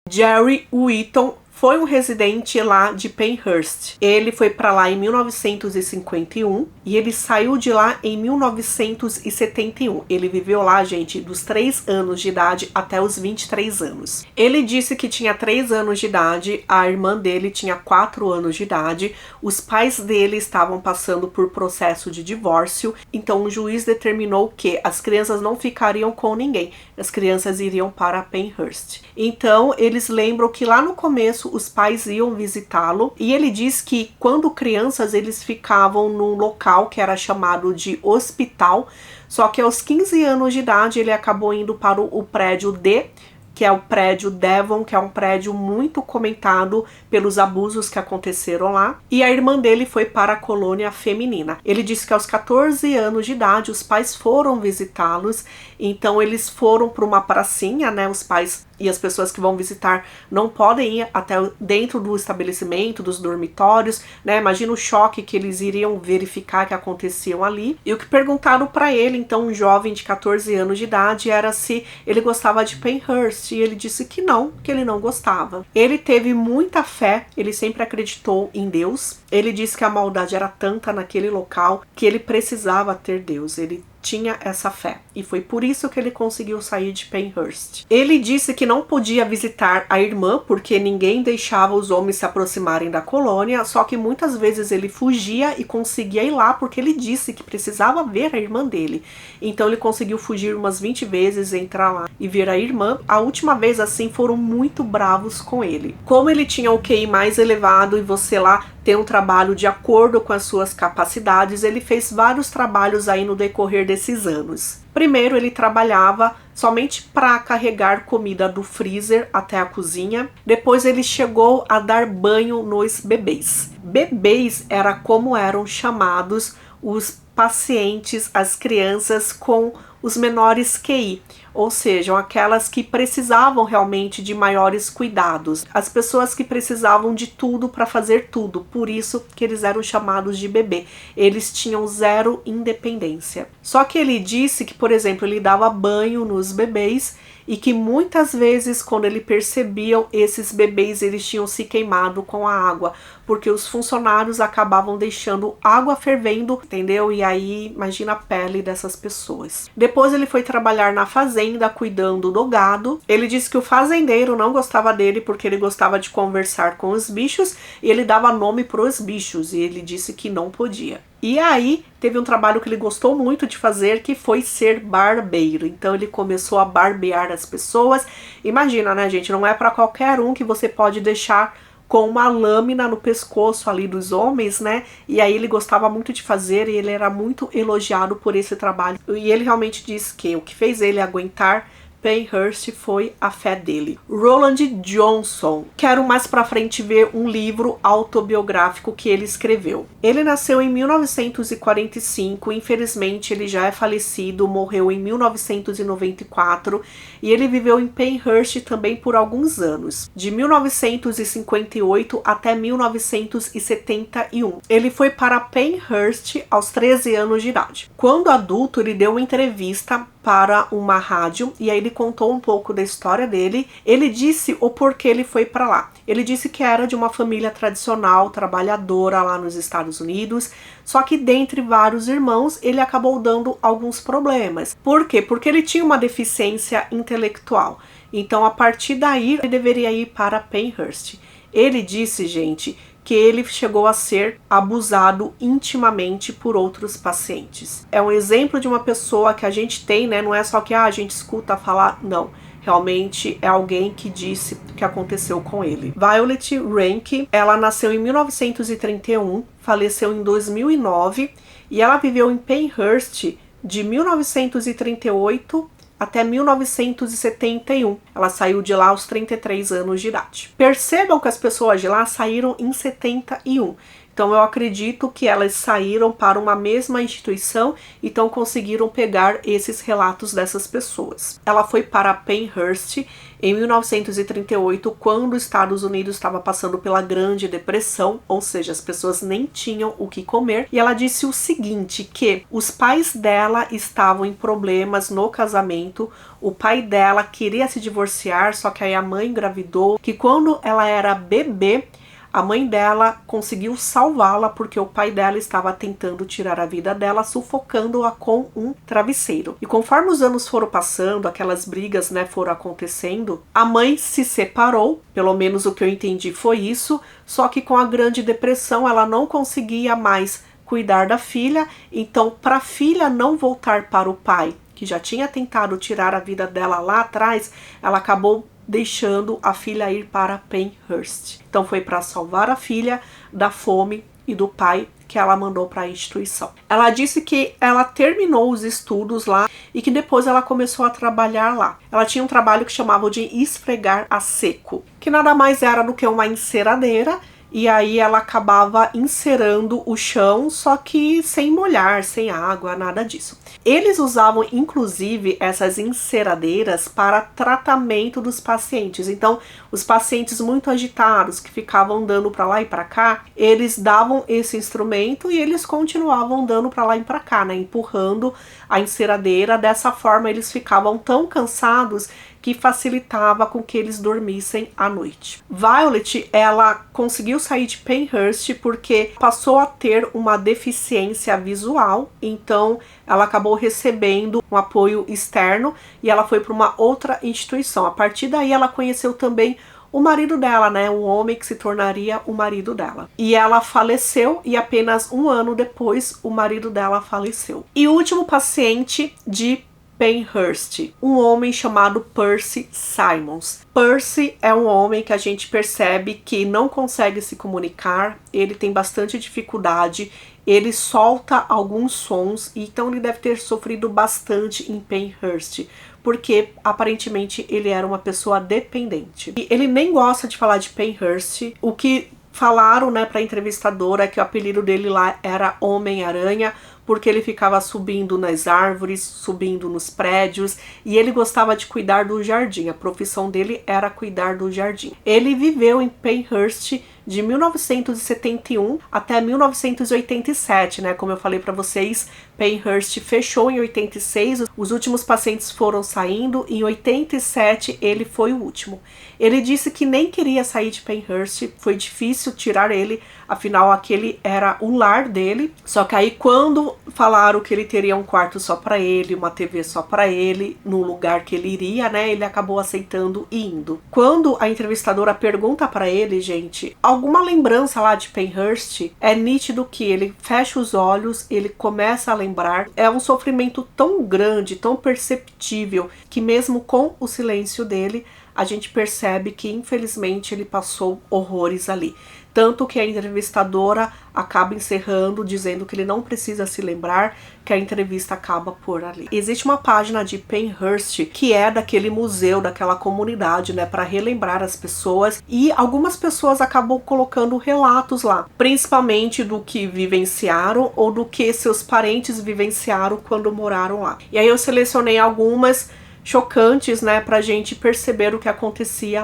Jerry Whitton foi um residente lá de Penhurst. Ele foi para lá em 1951 e ele saiu de lá em 1971. Ele viveu lá, gente, dos 3 anos de idade até os 23 anos. Ele disse que tinha 3 anos de idade, a irmã dele tinha 4 anos de idade, os pais dele estavam passando por processo de divórcio, então o juiz determinou que as crianças não ficariam com ninguém, as crianças iriam para Penhurst. Então, eles lembram que lá no começo os pais iam visitá-lo e ele diz que quando crianças eles ficavam num local que era chamado de hospital, só que aos 15 anos de idade ele acabou indo para o prédio D, que é o prédio Devon, que é um prédio muito comentado pelos abusos que aconteceram lá, e a irmã dele foi para a colônia feminina. Ele disse que aos 14 anos de idade os pais foram visitá-los, então eles foram para uma pracinha, né, os pais e as pessoas que vão visitar não podem ir até dentro do estabelecimento, dos dormitórios, né? Imagina o choque que eles iriam verificar que aconteciam ali. E o que perguntaram para ele, então, um jovem de 14 anos de idade, era se ele gostava de Penhurst. E ele disse que não, que ele não gostava. Ele teve muita fé, ele sempre acreditou em Deus. Ele disse que a maldade era tanta naquele local que ele precisava ter Deus. Ele tinha essa fé e foi por isso que ele conseguiu sair de Penhurst. Ele disse que não podia visitar a irmã porque ninguém deixava os homens se aproximarem da colônia, só que muitas vezes ele fugia e conseguia ir lá porque ele disse que precisava ver a irmã dele. Então ele conseguiu fugir umas 20 vezes, entrar lá e ver a irmã. A última vez assim foram muito bravos com ele. Como ele tinha o QI mais elevado e você lá tem um trabalho de acordo com as suas capacidades, ele fez vários trabalhos aí no decorrer desses anos. Primeiro, ele trabalhava somente para carregar comida do freezer até a cozinha. Depois, ele chegou a dar banho nos bebês. Bebês era como eram chamados os pacientes, as crianças com os menores QI, ou seja, aquelas que precisavam realmente de maiores cuidados, as pessoas que precisavam de tudo para fazer tudo, por isso que eles eram chamados de bebê. Eles tinham zero independência. Só que ele disse que, por exemplo, ele dava banho nos bebês e que muitas vezes, quando ele percebia esses bebês, eles tinham se queimado com a água, porque os funcionários acabavam deixando água fervendo, entendeu? E aí, imagina a pele dessas pessoas. Depois ele foi trabalhar na fazenda, cuidando do gado. Ele disse que o fazendeiro não gostava dele porque ele gostava de conversar com os bichos e ele dava nome para os bichos, e ele disse que não podia. E aí teve um trabalho que ele gostou muito de fazer, que foi ser barbeiro. Então ele começou a barbear as pessoas. Imagina, né, gente? Não é para qualquer um que você pode deixar com uma lâmina no pescoço ali dos homens, né? E aí ele gostava muito de fazer e ele era muito elogiado por esse trabalho. E ele realmente disse que o que fez ele aguentar Penhurst foi a fé dele. Roland Johnson. Quero mais pra frente ver um livro autobiográfico que ele escreveu. Ele nasceu em 1945, infelizmente ele já é falecido, morreu em 1994 e ele viveu em Penhurst também por alguns anos, de 1958 até 1971. Ele foi para Penhurst aos 13 anos de idade. Quando adulto, ele deu uma entrevista para uma rádio e aí ele contou um pouco da história dele. Ele disse o porquê ele foi para lá. Ele disse que era de uma família tradicional, trabalhadora lá nos Estados Unidos, só que dentre vários irmãos ele acabou dando alguns problemas. Por quê? Porque ele tinha uma deficiência intelectual. Então a partir daí ele deveria ir para Penhurst. Ele disse, gente, que ele chegou a ser abusado intimamente por outros pacientes. É um exemplo de uma pessoa que a gente tem, né? Não é só que a gente escuta falar, não. Realmente é alguém que disse o que aconteceu com ele. Violet Rankin, ela nasceu em 1931, faleceu em 2009 e ela viveu em Penhurst de 1938 até 1971. Ela saiu de lá aos 33 anos de idade. Percebam que as pessoas de lá saíram em 71. Então eu acredito que elas saíram para uma mesma instituição, então conseguiram pegar esses relatos dessas pessoas. Ela foi para Penhurst em 1938, quando os Estados Unidos estava passando pela Grande Depressão, ou seja, as pessoas nem tinham o que comer. E ela disse o seguinte, que os pais dela estavam em problemas no casamento, o pai dela queria se divorciar, só que aí a mãe engravidou, que quando ela era bebê, a mãe dela conseguiu salvá-la porque o pai dela estava tentando tirar a vida dela, sufocando-a com um travesseiro. E conforme os anos foram passando, aquelas brigas, né, foram acontecendo, a mãe se separou, pelo menos o que eu entendi foi isso, só que com a Grande Depressão ela não conseguia mais cuidar da filha, então para a filha não voltar para o pai, que já tinha tentado tirar a vida dela lá atrás, ela acabou deixando a filha ir para Penhurst. Então foi para salvar a filha da fome e do pai que ela mandou para a instituição. Ela disse que ela terminou os estudos lá e que depois ela começou a trabalhar lá. Ela tinha um trabalho que chamava de esfregar a seco, que nada mais era do que uma enceradeira, e aí ela acabava encerando o chão, só que sem molhar, sem água, nada disso. Eles usavam, inclusive, essas enceradeiras para tratamento dos pacientes. Então, os pacientes muito agitados, que ficavam andando para lá e para cá, eles davam esse instrumento e eles continuavam andando para lá e para cá, né? Empurrando a enceradeira. Dessa forma, eles ficavam tão cansados que facilitava com que eles dormissem à noite. Violet, ela conseguiu sair de Penhurst porque passou a ter uma deficiência visual, então ela acabou recebendo um apoio externo e ela foi para uma outra instituição. A partir daí ela conheceu também o marido dela, né, um homem que se tornaria o marido dela. E ela faleceu e apenas um ano depois o marido dela faleceu. E o último paciente de Penhurst, um homem chamado Percy Simons. Percy é um homem que a gente percebe que não consegue se comunicar, ele tem bastante dificuldade, ele solta alguns sons, então ele deve ter sofrido bastante em Penhurst, porque aparentemente ele era uma pessoa dependente. E ele nem gosta de falar de Penhurst. O que falaram, né, para a entrevistadora é que o apelido dele lá era Homem-Aranha, porque ele ficava subindo nas árvores, subindo nos prédios, e ele gostava de cuidar do jardim. A profissão dele era cuidar do jardim. Ele viveu em Penhurst de 1971 até 1987, né? Como eu falei para vocês, Penhurst fechou em 86, os últimos pacientes foram saindo, em 87 ele foi o último. Ele disse que nem queria sair de Penhurst, foi difícil tirar ele, afinal aquele era o lar dele. Só que aí quando falaram que ele teria um quarto só para ele, uma TV só para ele, no lugar que ele iria, né, ele acabou aceitando e indo. Quando a entrevistadora pergunta para ele, gente, alguma lembrança lá de Penhurst, é nítido que ele fecha os olhos, ele começa a lembrar. É um sofrimento tão grande, tão perceptível, que mesmo com o silêncio dele, a gente percebe que infelizmente ele passou horrores ali. Tanto que a entrevistadora acaba encerrando, dizendo que ele não precisa se lembrar, que a entrevista acaba por ali. Existe uma página de Penhurst, que é daquele museu, daquela comunidade, né, para relembrar as pessoas, e algumas pessoas acabam colocando relatos lá, principalmente do que vivenciaram ou do que seus parentes vivenciaram quando moraram lá. E aí eu selecionei algumas chocantes, né, pra gente perceber o que acontecia.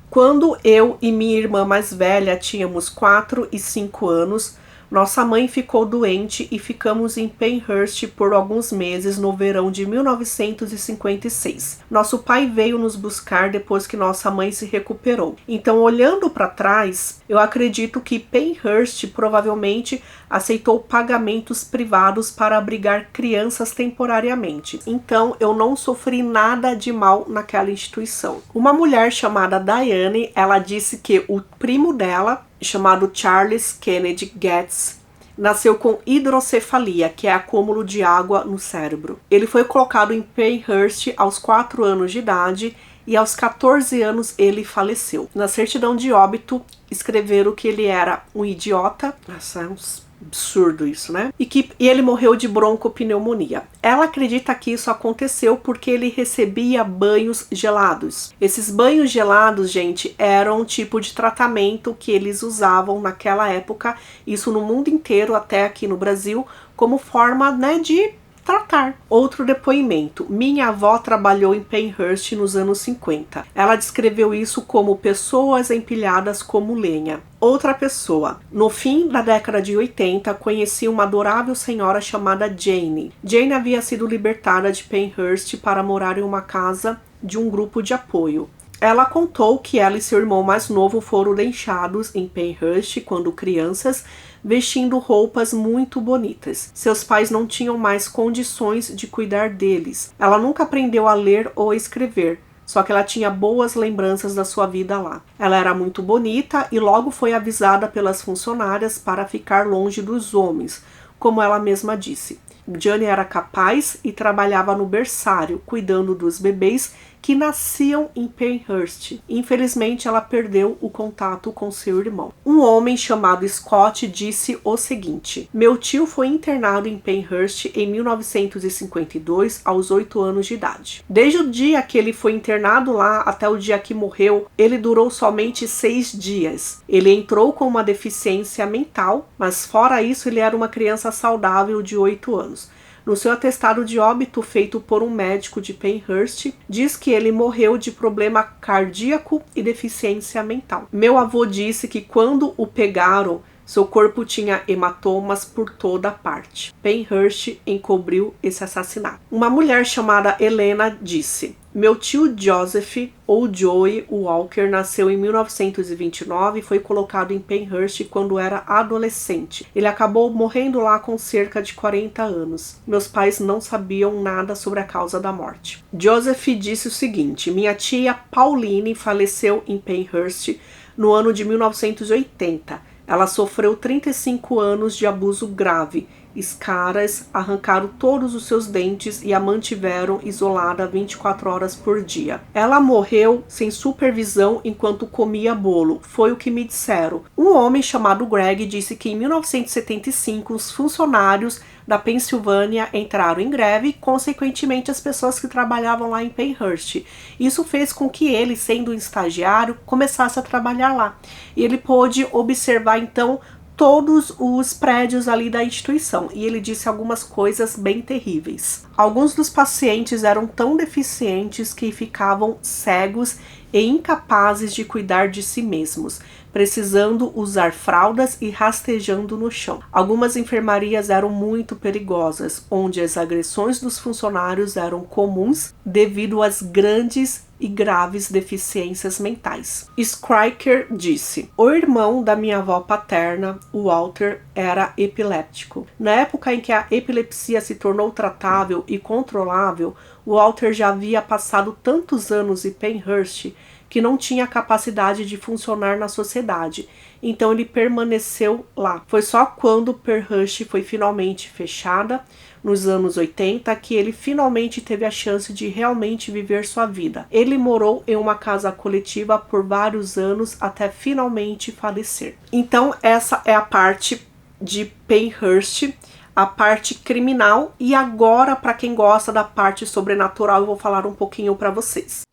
Quando eu e minha irmã mais velha tínhamos 4 e 5 anos, nossa mãe ficou doente e ficamos em Penhurst por alguns meses no verão de 1956. Nosso pai veio nos buscar depois que nossa mãe se recuperou. Então, olhando para trás, eu acredito que Penhurst provavelmente aceitou pagamentos privados para abrigar crianças temporariamente. Então, eu não sofri nada de mal naquela instituição. Uma mulher chamada Diane, ela disse que o primo dela, chamado Charles Kennedy Getz, nasceu com hidrocefalia, que é acúmulo de água no cérebro. Ele foi colocado em Penhurst aos 4 anos de idade e aos 14 anos ele faleceu. Na certidão de óbito, escreveram que ele era um idiota. Nossa, é um absurdo isso, né? E ele morreu de broncopneumonia. Ela acredita que isso aconteceu porque ele recebia banhos gelados. Esses banhos gelados, gente, eram um tipo de tratamento que eles usavam naquela época, isso no mundo inteiro, até aqui no Brasil, como forma, né, de tratar. Outro depoimento. Minha avó trabalhou em Penhurst nos anos 50. Ela descreveu isso como pessoas empilhadas como lenha. Outra pessoa. No fim da década de 80, conheci uma adorável senhora chamada Jane. Jane havia sido libertada de Penhurst para morar em uma casa de um grupo de apoio. Ela contou que ela e seu irmão mais novo foram deixados em Penhurst quando crianças, vestindo roupas muito bonitas. Seus pais não tinham mais condições de cuidar deles. Ela nunca aprendeu a ler ou escrever, só que ela tinha boas lembranças da sua vida lá. Ela era muito bonita e logo foi avisada pelas funcionárias para ficar longe dos homens, como ela mesma disse. Jane era capaz e trabalhava no berçário, cuidando dos bebês que nasciam em Penhurst. Infelizmente, ela perdeu o contato com seu irmão. Um homem chamado Scott disse o seguinte: meu tio foi internado em Penhurst em 1952, aos 8 anos de idade. Desde o dia que ele foi internado lá até o dia que morreu, ele durou somente 6 dias. Ele entrou com uma deficiência mental, mas fora isso, ele era uma criança saudável de 8 anos. No seu atestado de óbito feito por um médico de Penhurst, diz que ele morreu de problema cardíaco e deficiência mental. Meu avô disse que quando o pegaram, seu corpo tinha hematomas por toda parte. Penhurst encobriu esse assassinato. Uma mulher chamada Helena disse: meu tio Joseph, ou Joey Walker, nasceu em 1929 e foi colocado em Penhurst quando era adolescente. Ele acabou morrendo lá com cerca de 40 anos. Meus pais não sabiam nada sobre a causa da morte. Joseph disse o seguinte: minha tia Pauline faleceu em Penhurst no ano de 1980. Ela sofreu 35 anos de abuso grave. Escaras arrancaram todos os seus dentes e a mantiveram isolada 24 horas por dia. Ela morreu sem supervisão enquanto comia bolo, foi o que me disseram. Um homem chamado Greg disse que em 1975 os funcionários da Pensilvânia entraram em greve e, consequentemente, as pessoas que trabalhavam lá em Penhurst. Isso fez com que ele, sendo um estagiário, começasse a trabalhar lá. E ele pôde observar, então, todos os prédios ali da instituição, e ele disse algumas coisas bem terríveis. Alguns dos pacientes eram tão deficientes que ficavam cegos e incapazes de cuidar de si mesmos, precisando usar fraldas e rastejando no chão. Algumas enfermarias eram muito perigosas, onde as agressões dos funcionários eram comuns devido às grandes e graves deficiências mentais. Skriker disse: o irmão da minha avó paterna, o Walter, era epiléptico. Na época em que a epilepsia se tornou tratável e controlável, o Walter já havia passado tantos anos em Penhurst que não tinha capacidade de funcionar na sociedade. Então ele permaneceu lá. Foi só quando Penhurst foi finalmente fechada, nos anos 80, que ele finalmente teve a chance de realmente viver sua vida. Ele morou em uma casa coletiva por vários anos até finalmente falecer. Então essa é a parte de Penhurst, a parte criminal, e agora, para quem gosta da parte sobrenatural, eu vou falar um pouquinho para vocês.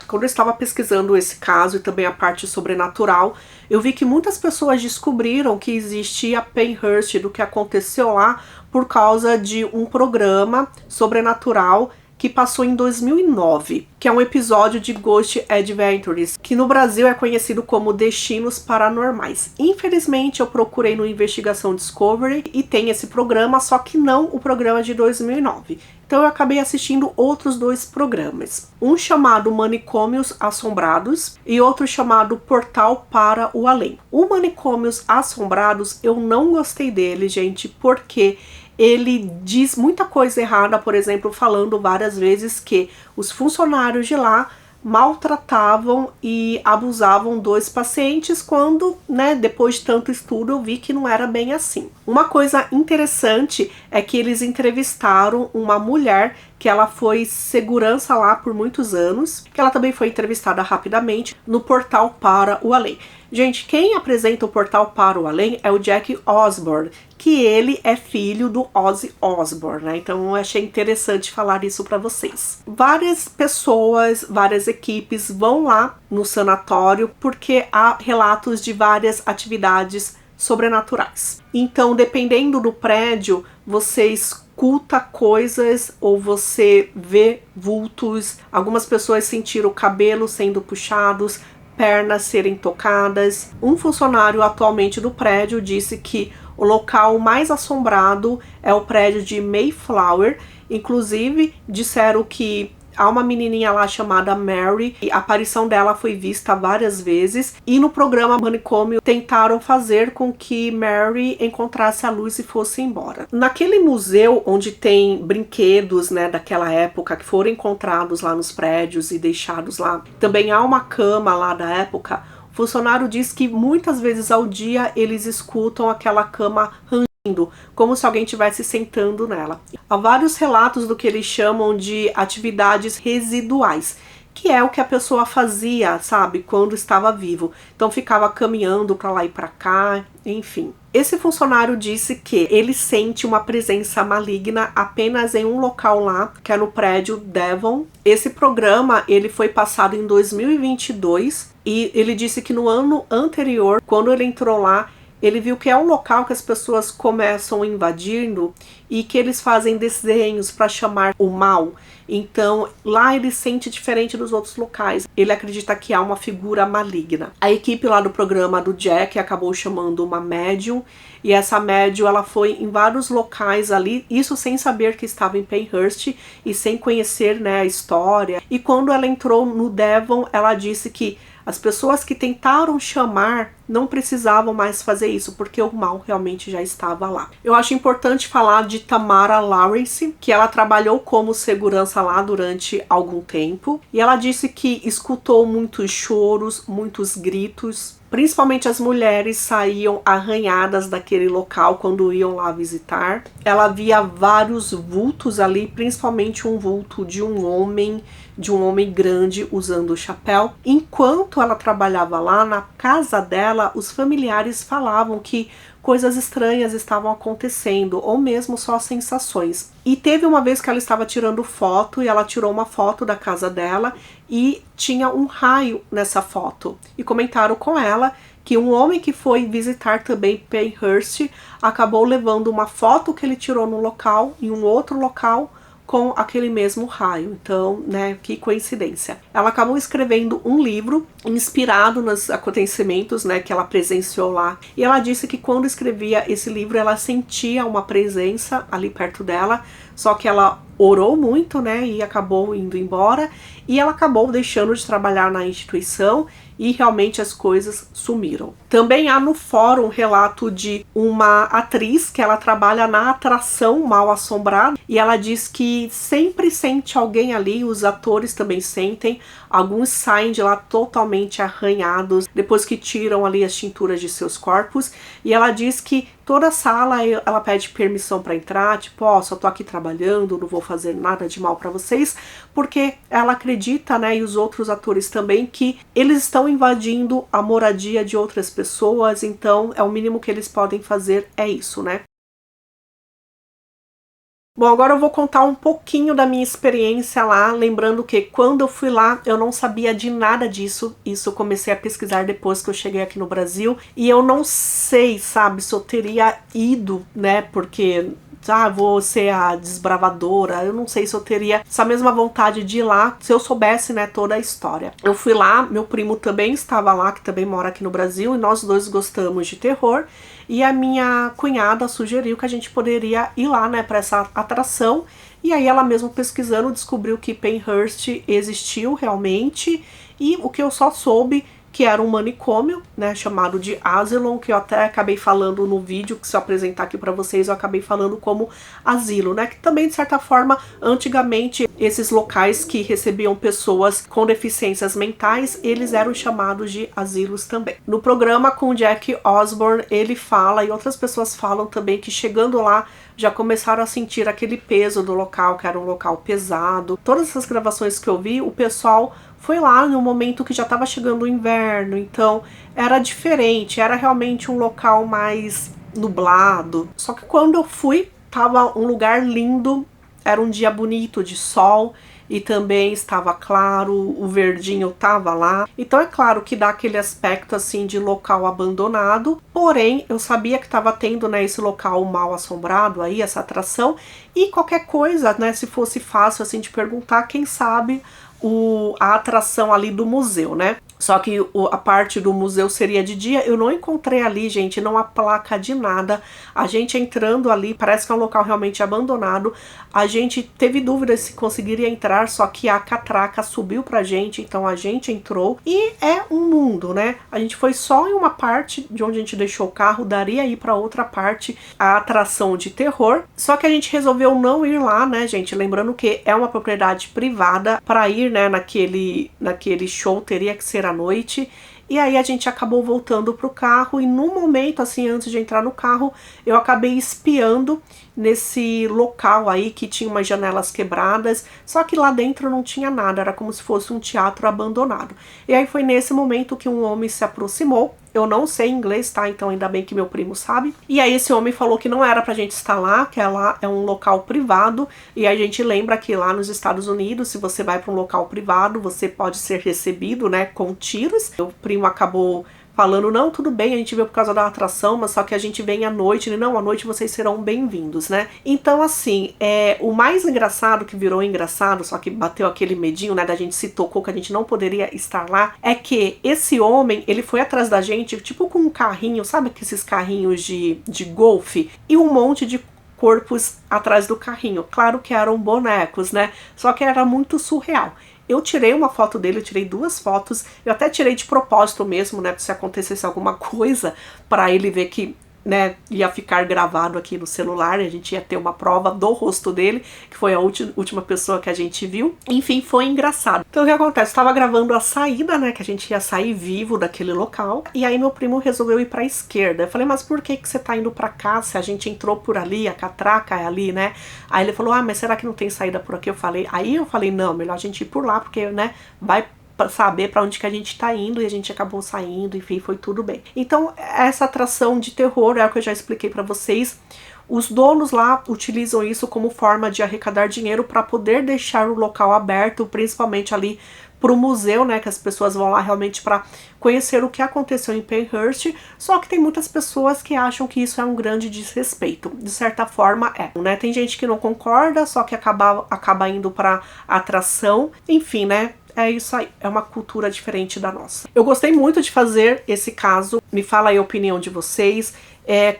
Quando eu estava pesquisando esse caso e também a parte sobrenatural, eu vi que muitas pessoas descobriram que existia Penhurst, do que aconteceu lá, por causa de um programa sobrenatural que passou em 2009, que é um episódio de Ghost Adventures, que no Brasil é conhecido como Destinos Paranormais. Infelizmente, eu procurei no Investigação Discovery e tem esse programa, só que não o programa de 2009. Então eu acabei assistindo outros dois programas. Um chamado Manicômios Assombrados e outro chamado Portal para o Além. O Manicômios Assombrados, eu não gostei dele, gente, porque ele diz muita coisa errada, por exemplo, falando várias vezes que os funcionários de lá maltratavam e abusavam dos pacientes, quando, né, depois de tanto estudo, eu vi que não era bem assim. Uma coisa interessante é que eles entrevistaram uma mulher que ela foi segurança lá por muitos anos, que ela também foi entrevistada rapidamente no Portal para o Além. Gente, quem apresenta o Portal para o Além é o Jack Osbourne, que ele é filho do Ozzy Osbourne, né? Então eu achei interessante falar isso para vocês. Várias pessoas, várias equipes vão lá no sanatório porque há relatos de várias atividades sobrenaturais. Então, dependendo do prédio, você escuta coisas ou você vê vultos. Algumas pessoas sentiram o cabelo sendo puxados, pernas serem tocadas. Um funcionário atualmente do prédio disse que o local mais assombrado é o prédio de Mayflower. Inclusive, disseram que há uma menininha lá chamada Mary, e a aparição dela foi vista várias vezes, e no programa Manicômio tentaram fazer com que Mary encontrasse a luz e fosse embora. Naquele museu onde tem brinquedos, né, daquela época que foram encontrados lá nos prédios e deixados lá, também há uma cama lá da época. O funcionário diz que muitas vezes ao dia eles escutam aquela cama rangendo, como se alguém estivesse sentando nela. Há vários relatos do que eles chamam de atividades residuais, que é o que a pessoa fazia, sabe, quando estava vivo. Então ficava caminhando para lá e para cá, enfim. Esse funcionário disse que ele sente uma presença maligna apenas em um local lá, que é no prédio Devon. Esse programa ele foi passado em 2022 e ele disse que no ano anterior, quando ele entrou lá, ele viu que é um local que as pessoas começam invadindo e que eles fazem desenhos para chamar o mal. Então, lá ele sente diferente dos outros locais. Ele acredita que há uma figura maligna. A equipe lá do programa do Jack acabou chamando uma médium, e essa médium ela foi em vários locais ali, isso sem saber que estava em Penhurst e sem conhecer, né, a história. E quando ela entrou no Devon, ela disse que as pessoas que tentaram chamar não precisavam mais fazer isso, porque o mal realmente já estava lá. Eu acho importante falar de Tamara Lawrence, que ela trabalhou como segurança lá durante algum tempo, e ela disse que escutou muitos choros, muitos gritos. Principalmente as mulheres saíam arranhadas daquele local quando iam lá visitar. Ela via vários vultos ali, principalmente um vulto de um homem grande usando o chapéu. Enquanto ela trabalhava lá, na casa dela, os familiares falavam que coisas estranhas estavam acontecendo, ou mesmo só sensações. E teve uma vez que ela estava tirando foto, e ela tirou uma foto da casa dela, e tinha um raio nessa foto. E comentaram com ela que um homem que foi visitar também Penhurst acabou levando uma foto que ele tirou no local, em um outro local, com aquele mesmo raio. Então, né, que coincidência. Ela acabou escrevendo um livro inspirado nos acontecimentos, né, que ela presenciou lá. E ela disse que quando escrevia esse livro, ela sentia uma presença ali perto dela, só que ela orou muito, né, e acabou indo embora, e ela acabou deixando de trabalhar na instituição e realmente as coisas sumiram. Também há no fórum um relato de uma atriz que ela trabalha na atração Mal Assombrado e ela diz que sempre sente alguém ali, os atores também sentem, alguns saem de lá totalmente arranhados depois que tiram ali as tinturas de seus corpos, e ela diz que toda a sala ela pede permissão para entrar, tipo, ó, só tô aqui trabalhando, não vou fazer nada de mal para vocês, porque ela acredita, né, e os outros atores também, que eles estão invadindo a moradia de outras pessoas, então é o mínimo que eles podem fazer, é isso, né? Bom, agora eu vou contar um pouquinho da minha experiência lá, lembrando que quando eu fui lá eu não sabia de nada disso, isso eu comecei a pesquisar depois que eu cheguei aqui no Brasil, e eu não sei, sabe, se eu teria ido, né, porque vou ser a desbravadora, eu não sei se eu teria essa mesma vontade de ir lá se eu soubesse, né, toda a história. Eu fui lá, meu primo também estava lá, que também mora aqui no Brasil, e nós dois gostamos de terror, e a minha cunhada sugeriu que a gente poderia ir lá, né, para essa atração, e aí ela mesmo pesquisando descobriu que Penhurst existiu realmente, e o que eu só soube que era um manicômio, né, chamado de Asylum, que eu até acabei falando no vídeo, que se eu apresentar aqui para vocês, eu acabei falando como asilo, né, que também, de certa forma, antigamente, esses locais que recebiam pessoas com deficiências mentais, eles eram chamados de asilos também. No programa com o Jack Osbourne, ele fala, e outras pessoas falam também, que chegando lá, já começaram a sentir aquele peso do local, que era um local pesado. Todas essas gravações que eu vi, o pessoal foi lá no momento que já estava chegando o inverno, então era diferente, era realmente um local mais nublado. Só que quando eu fui, tava um lugar lindo, era um dia bonito de sol e também estava claro, o verdinho tava lá. Então é claro que dá aquele aspecto assim de local abandonado, porém eu sabia que estava tendo, né, esse local mal assombrado aí, essa atração, e qualquer coisa, né, se fosse fácil assim de perguntar, quem sabe a atração ali do museu, né? Só que a parte do museu seria de dia. Eu não encontrei ali, gente, não há placa de nada. A gente entrando ali, parece que é um local realmente abandonado. A gente teve dúvidas se conseguiria entrar, só que a catraca subiu pra gente, então a gente entrou. E é um mundo, né? A gente foi só em uma parte de onde a gente deixou o carro, daria ir pra outra parte, a atração de terror. Só que a gente resolveu não ir lá, né, gente? Lembrando que é uma propriedade privada. Para ir, né, naquele show teria que ser à noite, e aí a gente acabou voltando pro carro, e no momento, assim, antes de entrar no carro, eu acabei espiando nesse local aí que tinha umas janelas quebradas, só que lá dentro não tinha nada, era como se fosse um teatro abandonado. E aí foi nesse momento que um homem se aproximou. Eu não sei inglês, tá? Então ainda bem que meu primo sabe. E aí esse homem falou que não era pra gente estar lá, que lá é um local privado. E a gente lembra que lá nos Estados Unidos, se você vai pra um local privado, você pode ser recebido, né, com tiros. Meu primo acabou falando, não, tudo bem, a gente veio por causa da atração, mas só que a gente vem à noite. Ele, não, à noite vocês serão bem-vindos, né? Então, assim, o mais engraçado, que virou engraçado, só que bateu aquele medinho, né, da gente se tocou que a gente não poderia estar lá, é que esse homem, ele foi atrás da gente, tipo com um carrinho, sabe esses carrinhos de golfe? E um monte de corpos atrás do carrinho. Claro que eram bonecos, né? Só que era muito surreal. Eu tirei uma foto dele, eu tirei 2 fotos, eu até tirei de propósito mesmo, né, se acontecesse alguma coisa, para ele ver que, né, ia ficar gravado aqui no celular, e a gente ia ter uma prova do rosto dele, que foi a última pessoa que a gente viu. Enfim, foi engraçado. Então o que acontece? Eu tava gravando a saída, né, que a gente ia sair vivo daquele local, e aí meu primo resolveu ir pra esquerda. Eu falei, mas por que você tá indo pra cá, se a gente entrou por ali, a catraca é ali, né? Aí ele falou, mas será que não tem saída por aqui? Aí eu falei, não, melhor a gente ir por lá, porque, né, vai saber para onde que a gente tá indo, e a gente acabou saindo, enfim, foi tudo bem. Então, essa atração de terror é o que eu já expliquei para vocês. Os donos lá utilizam isso como forma de arrecadar dinheiro para poder deixar o local aberto, principalmente ali para o museu, né, que as pessoas vão lá realmente para conhecer o que aconteceu em Penhurst. Só que tem muitas pessoas que acham que isso é um grande desrespeito. De certa forma né? Tem gente que não concorda, só que acaba indo para atração. Enfim, né? é isso aí, é uma cultura diferente da nossa. Eu gostei muito de fazer esse caso, me fala aí a opinião de vocês.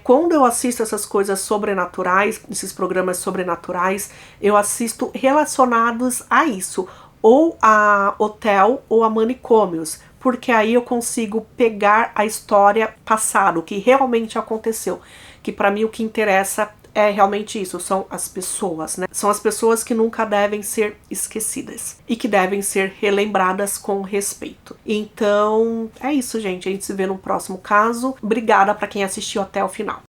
Quando eu assisto essas coisas sobrenaturais, esses programas sobrenaturais, eu assisto relacionados a isso, ou a hotel ou a manicômios, porque aí eu consigo pegar a história passada, o que realmente aconteceu, que pra mim o que interessa é realmente isso, são as pessoas, né? São as pessoas que nunca devem ser esquecidas e que devem ser relembradas com respeito. Então, é isso, gente. A gente se vê no próximo caso. Obrigada pra quem assistiu até o final.